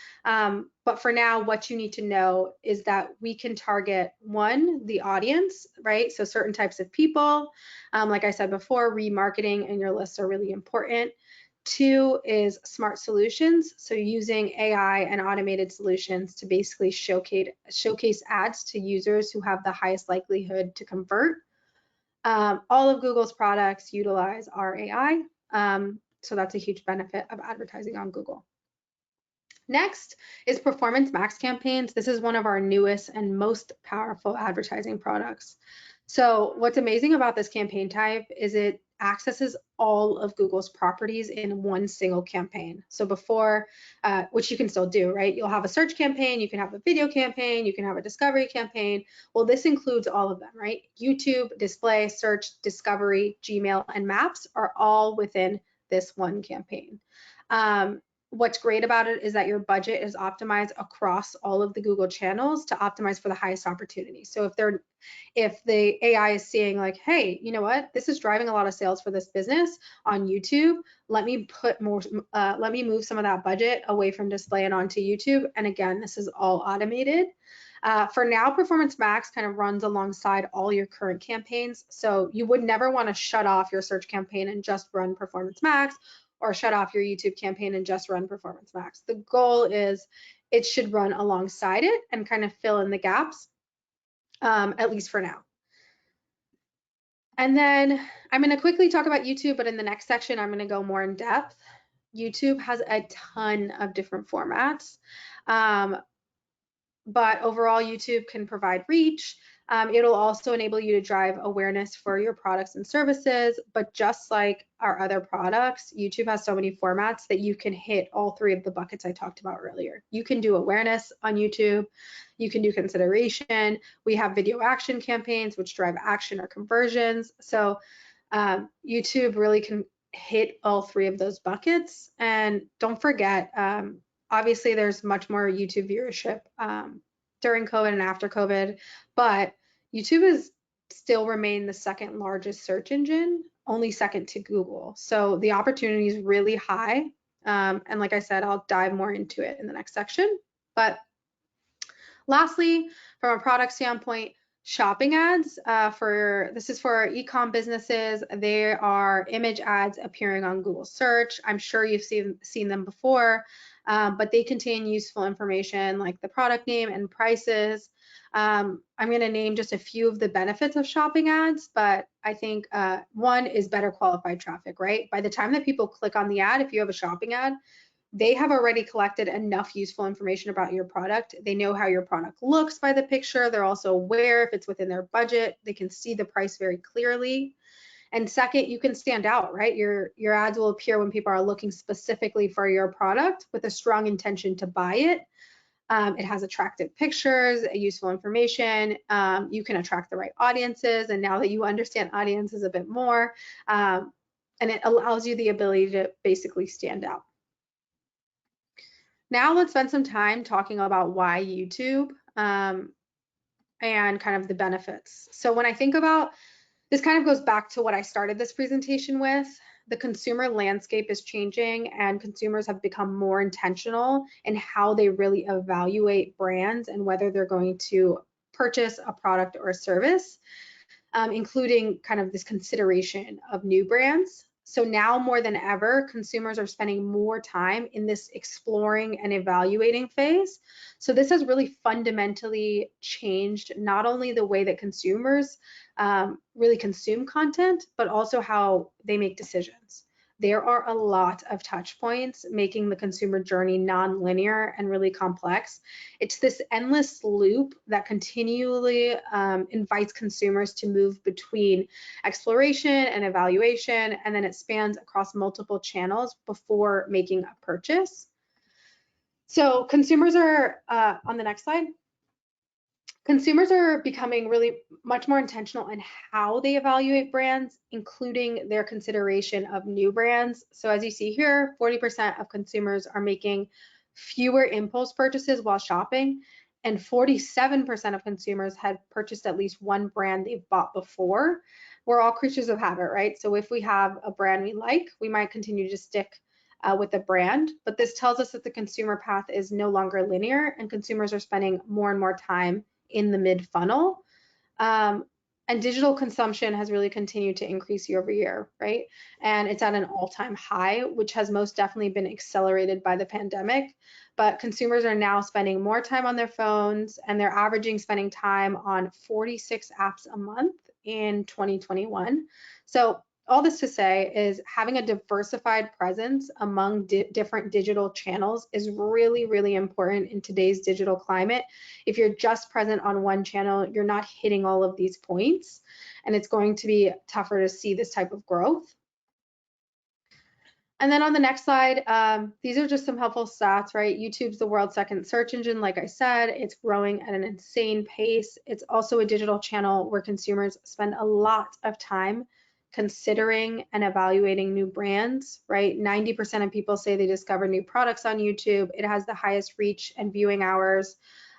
But for now, what you need to know is that we can target, one, the audience, right? So certain types of people, like I said before, remarketing and your lists are really important. 2 is smart solutions, so using AI and automated solutions to basically showcase ads to users who have the highest likelihood to convert. All of Google's products utilize our AI, so that's a huge benefit of advertising on Google. Next is Performance Max campaigns. This is one of our newest and most powerful advertising products. So what's amazing about this campaign type is it accesses all of Google's properties in one single campaign. So before, which you can still do, right? You'll have a search campaign, you can have a video campaign, you can have a discovery campaign. Well, this includes all of them, right? YouTube, display, search, discovery, Gmail, and maps are all within this one campaign. What's great about it is that your budget is optimized across all of the Google channels to optimize for the highest opportunity. So if the AI is seeing like, hey, you know what, this is driving a lot of sales for this business on YouTube, let me move some of that budget away from display and onto YouTube. And again, this is all automated. For now, Performance Max kind of runs alongside all your current campaigns. So you would never want to shut off your search campaign and just run Performance Max, or shut off your YouTube campaign and just run Performance Max. The goal is it should run alongside it and kind of fill in the gaps, at least for now. And then I'm going to quickly talk about YouTube, but in the next section, I'm going to go more in depth. YouTube has a ton of different formats. But overall, YouTube can provide reach. It'll also enable you to drive awareness for your products and services. But just like our other products, YouTube has so many formats that you can hit all 3 of the buckets I talked about earlier. You can do awareness on YouTube. You can do consideration. We have video action campaigns, which drive action or conversions. So YouTube really can hit all 3 of those buckets. And don't forget, obviously, there's much more YouTube viewership during COVID and after COVID, but YouTube has still remained the second largest search engine, only second to Google. So the opportunity is really high. And like I said, I'll dive more into it in the next section. But lastly, from a product standpoint, shopping ads, this is for e-com businesses. They are image ads appearing on Google search. I'm sure you've seen them before. but they contain useful information like the product name and prices. I'm going to name just a few of the benefits of shopping ads, but I think one is better qualified traffic, right? By the time that people click on the ad, if you have a shopping ad, they have already collected enough useful information about your product. They know how your product looks by the picture. They're also aware if it's within their budget. They can see the price very clearly. And second, you can stand out, right? Your ads will appear when people are looking specifically for your product with a strong intention to buy it. It has attractive pictures, useful information. You can attract the right audiences. And now that you understand audiences a bit more, and it allows you the ability to basically stand out. Now let's spend some time talking about why YouTube and kind of the benefits. So when I think about, this kind of goes back to what I started this presentation with. The consumer landscape is changing and consumers have become more intentional in how they really evaluate brands and whether they're going to purchase a product or a service, including kind of this consideration of new brands. So now more than ever, consumers are spending more time in this exploring and evaluating phase. So this has really fundamentally changed not only the way that consumers really consume content, but also how they make decisions. There are a lot of touch points, making the consumer journey non-linear and really complex. It's this endless loop that continually invites consumers to move between exploration and evaluation, and then it spans across multiple channels before making a purchase. So consumers are, on the next slide, consumers are becoming really much more intentional in how they evaluate brands, including their consideration of new brands. So as you see here, 40% of consumers are making fewer impulse purchases while shopping, and 47% of consumers had purchased at least one brand they've bought before. We're all creatures of habit, right? So if we have a brand we like, we might continue to stick with a brand, but this tells us that the consumer path is no longer linear and consumers are spending more and more time in the mid funnel. And digital consumption has really continued to increase year over year, right? And it's at an all-time high, which has most definitely been accelerated by the pandemic. But consumers are now spending more time on their phones, and they're averaging spending time on 46 apps a month in 2021. So all this to say is having a diversified presence among different digital channels is really, really important in today's digital climate. If you're just present on one channel, you're not hitting all of these points, and it's going to be tougher to see this type of growth. And then on the next slide, these are just some helpful stats, right? YouTube's the world's second search engine. Like I said, it's growing at an insane pace. It's also a digital channel where consumers spend a lot of time considering and evaluating new brands, right? 90% of people say they discover new products on YouTube. It has the highest reach and viewing hours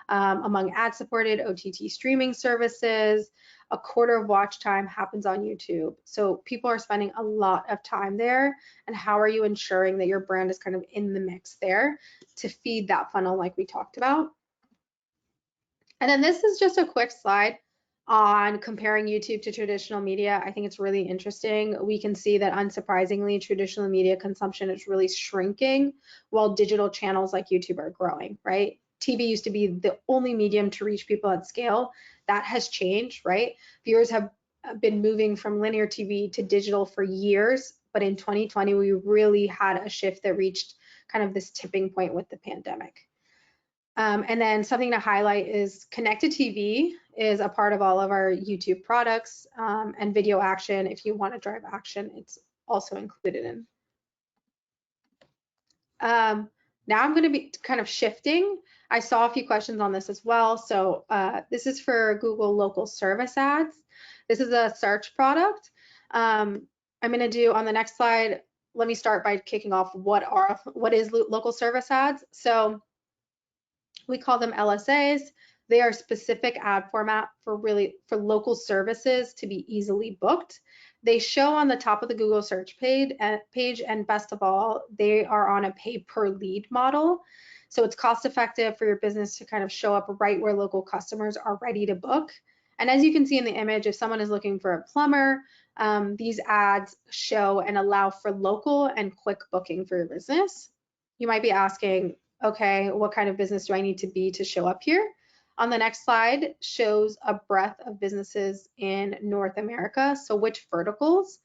among ad-supported OTT streaming services. A quarter of watch time happens on YouTube. So people are spending a lot of time there. And how are you ensuring that your brand is kind of in the mix there to feed that funnel like we talked about? And then this is just a quick slide on comparing YouTube to traditional media. I think it's really interesting. We can see that unsurprisingly, traditional media consumption is really shrinking while digital channels like YouTube are growing, right? TV used to be the only medium to reach people at scale. That has changed, right? Viewers have been moving from linear TV to digital for years, but in 2020, we really had a shift that reached kind of this tipping point with the pandemic. And then something to highlight is connected TV is a part of all of our YouTube products, and video action. If you want to drive action, it's also included in. Now I'm going to be kind of shifting. I saw a few questions on this as well. So this is for Google local service ads. This is a search product. I'm going to do on the next slide. Let me start by kicking off what is local service ads. So we call them LSAs. They are specific ad format for local services to be easily booked. They show on the top of the Google search page, and best of all, they are on a pay per lead model. So it's cost effective for your business to kind of show up right where local customers are ready to book. And as you can see in the image, if someone is looking for a plumber, these ads show and allow for local and quick booking for your business. you might be asking, okay, what kind of business do I need to be to show up here? On the next slide shows a breadth of businesses in North America. So which verticals?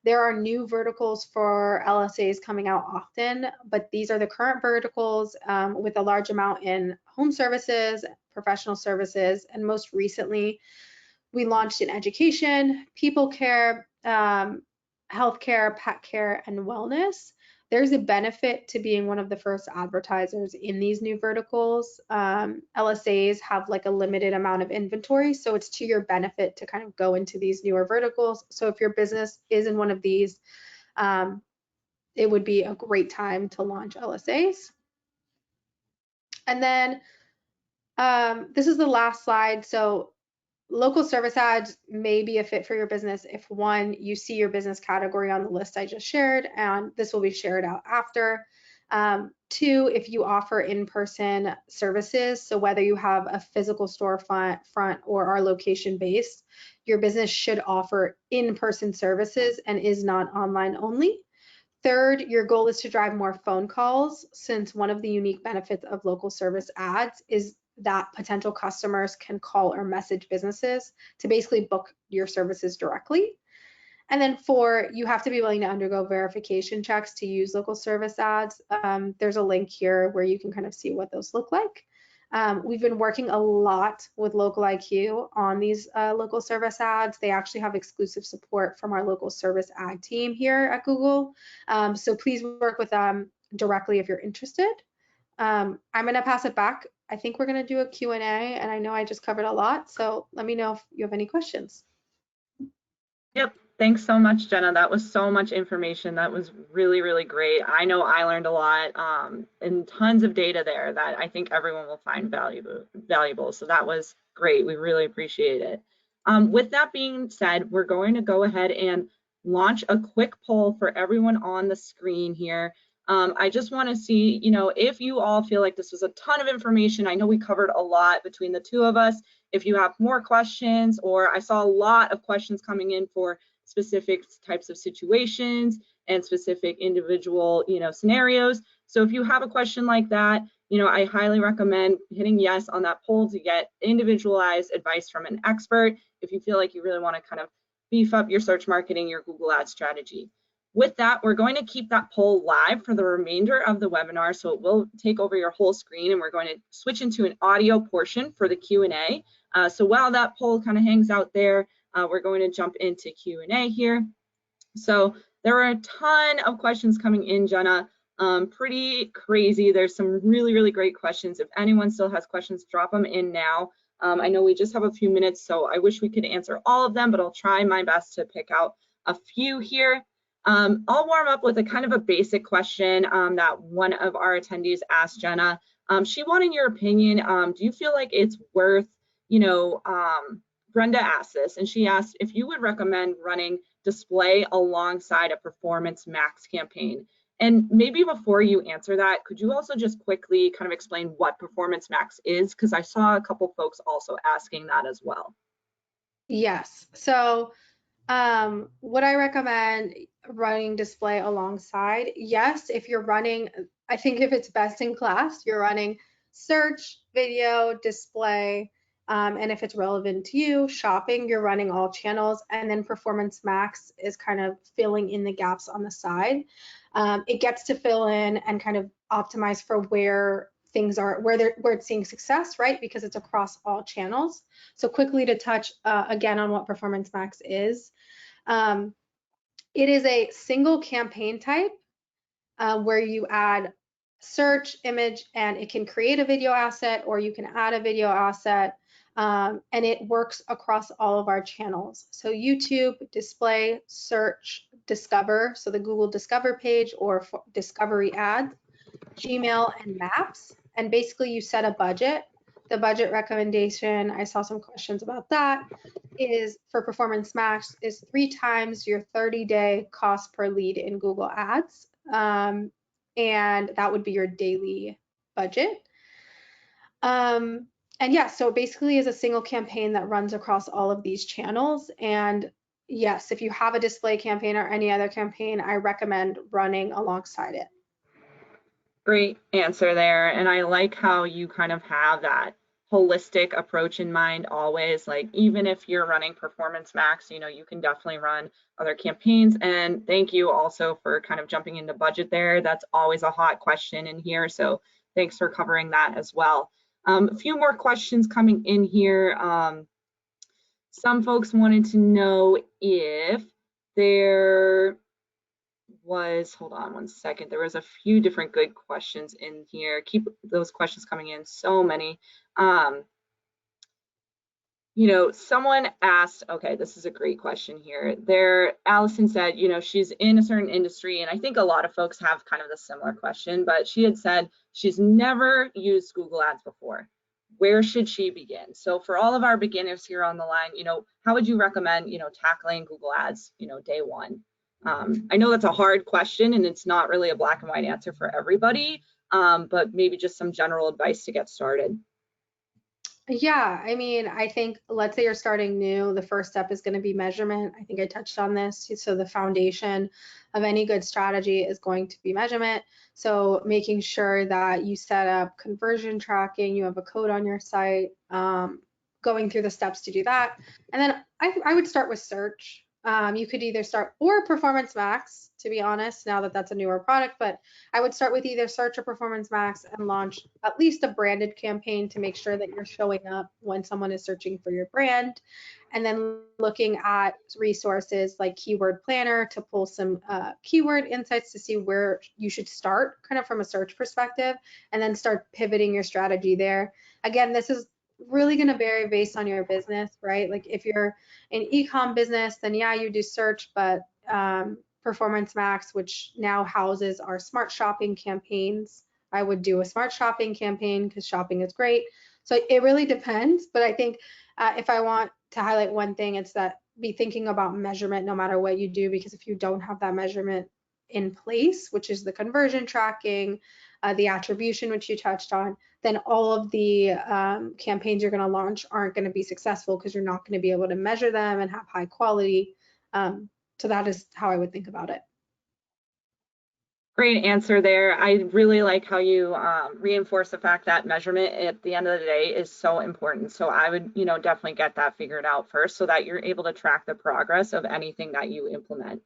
There are new verticals for LSAs coming out often, but these are the current verticals with a large amount in home services, professional services, and most recently, we launched in education, people care, healthcare, pet care, and wellness. There's a benefit to being one of the first advertisers in these new verticals. LSAs have like a limited amount of inventory, so it's to your benefit to kind of go into these newer verticals. So if your business is in one of these, it would be a great time to launch LSAs. And then this is the last slide. So local service ads may be a fit for your business if one, you see your business category on the list I just shared, and this will be shared out after. Two, if you offer in-person services, so whether you have a physical storefront or are location based, your business should offer in-person services and is not online only. Third, your goal is to drive more phone calls, since one of the unique benefits of local service ads is that potential customers can call or message businesses to basically book your services directly. And then four, you have to be willing to undergo verification checks to use local service ads. There's a link here where you can kind of see what those look like. We've been working a lot with Local IQ on these local service ads. They actually have exclusive support from our local service ad team here at Google. So please work with them directly if you're interested. I'm going to pass it back. I think we're going to do a Q&A, and I know I just covered a lot, so let me know if you have any questions. Yep. Thanks so much, Jenna. That was so much information. That was really, really great. I know I learned a lot and tons of data there that I think everyone will find valuable. So that was great. We really appreciate it. With that being said, we're going to go ahead and launch a quick poll for everyone on the screen here. I just want to see, if you all feel like this was a ton of information. I know we covered a lot between the two of us. If you have more questions, or I saw a lot of questions coming in for specific types of situations and specific individual, scenarios. So if you have a question like that, I highly recommend hitting yes on that poll to get individualized advice from an expert if you feel like you really want to kind of beef up your search marketing, your Google Ads strategy. With that, we're going to keep that poll live for the remainder of the webinar, so it will take over your whole screen, and we're going to switch into an audio portion for the Q&A. So while that poll kind of hangs out there, we're going to jump into Q&A here. So there are a ton of questions coming in, Jenna. Pretty crazy. There's some really, really great questions. If anyone still has questions, drop them in now. I know we just have a few minutes, so I wish we could answer all of them, but I'll try my best to pick out a few here. I'll warm up with a kind of a basic question that one of our attendees asked Jenna. She wanted your opinion. Do you feel like it's worth, Brenda asked this, and she asked if you would recommend running display alongside a Performance Max campaign. And maybe before you answer that, could you also just quickly kind of explain what Performance Max is? Because I saw a couple folks also asking that as well. Yes. So would I recommend running display alongside? Yes, if you're running, I think if it's best in class, you're running search, video, display, and if it's relevant to you, shopping, you're running all channels, and then Performance Max is kind of filling in the gaps on the side. It gets to fill in and kind of optimize for where things are, where it's seeing success, right? Because it's across all channels. So quickly to touch again on what Performance Max is. It is a single campaign type where you add search, image, and it can create a video asset, or you can add a video asset, and it works across all of our channels. So YouTube, display, search, discover, so the Google Discover page or discovery ads, Gmail, and Maps. And basically you set a budget. The budget recommendation, I saw some questions about that, is for Performance Max is 3 times your 30-day cost per lead in Google Ads. And that would be your daily budget. And yeah, so basically is a single campaign that runs across all of these channels. And yes, if you have a display campaign or any other campaign, I recommend running alongside it. Great answer there. And I like how you kind of have that holistic approach in mind always. Like, even if you're running Performance Max, you can definitely run other campaigns. And thank you also for kind of jumping into budget there. That's always a hot question in here. So thanks for covering that as well. A few more questions coming in here. Some folks wanted to know if there hold on one second. There was a few different good questions in here. Keep those questions coming in, so many. Um, Someone asked, okay, this is a great question here. Allison said, she's in a certain industry, and I think a lot of folks have kind of the similar question, but she had said she's never used Google Ads before. Where should she begin? So for all of our beginners here on the line, how would you recommend, tackling Google Ads, day one? I know that's a hard question and it's not really a black and white answer for everybody, but maybe just some general advice to get started. Yeah, I mean, I think let's say you're starting new, the first step is going to be measurement. I think I touched on this. So the foundation of any good strategy is going to be measurement. So making sure that you set up conversion tracking, you have a code on your site, going through the steps to do that. And then I would start with search. You could either start or Performance Max, to be honest, now that that's a newer product, but I would start with either search or Performance Max and launch at least a branded campaign to make sure that you're showing up when someone is searching for your brand. And then looking at resources like Keyword Planner to pull some keyword insights to see where you should start kind of from a search perspective, and then start pivoting your strategy there. Again, this is really going to vary based on your business, right? Like if you're an e-com business, then yeah, you do search, but Performance Max, which now houses our smart shopping campaigns, I would do a smart shopping campaign because shopping is great. So it really depends. But I think if I want to highlight one thing, it's that be thinking about measurement no matter what you do, because if you don't have that measurement in place, which is the conversion tracking, the attribution, which you touched on, then all of the campaigns you're going to launch aren't going to be successful because you're not going to be able to measure them and have high quality. So that is how I would think about it. Great answer there. I really like how you reinforce the fact that measurement at the end of the day is so important. So I would, definitely get that figured out first so that you're able to track the progress of anything that you implement.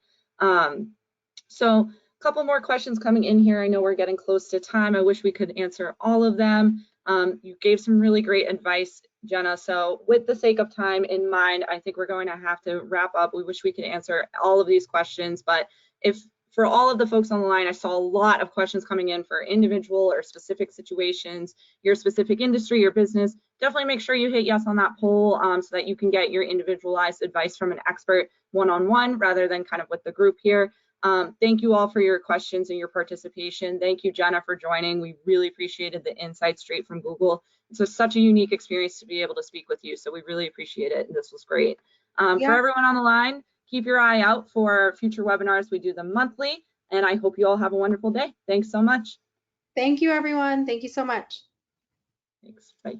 So a couple more questions coming in here. I know we're getting close to time. I wish we could answer all of them. You gave some really great advice, Jenna. So with the sake of time in mind, I think we're going to have to wrap up. We wish we could answer all of these questions, but if for all of the folks on the line, I saw a lot of questions coming in for individual or specific situations, your specific industry, your business. Definitely make sure you hit yes on that poll so that you can get your individualized advice from an expert one-on-one rather than kind of with the group here. Thank you all for your questions and your participation. Thank you, Jenna, for joining. We really appreciated the insights straight from Google. It's such a unique experience to be able to speak with you, so we really appreciate it, and this was great. For Yeah. everyone on the line, keep your eye out for future webinars. We do them monthly, and I hope you all have a wonderful day. Thanks so much. Thank you, everyone. Thank you so much. Thanks. Bye.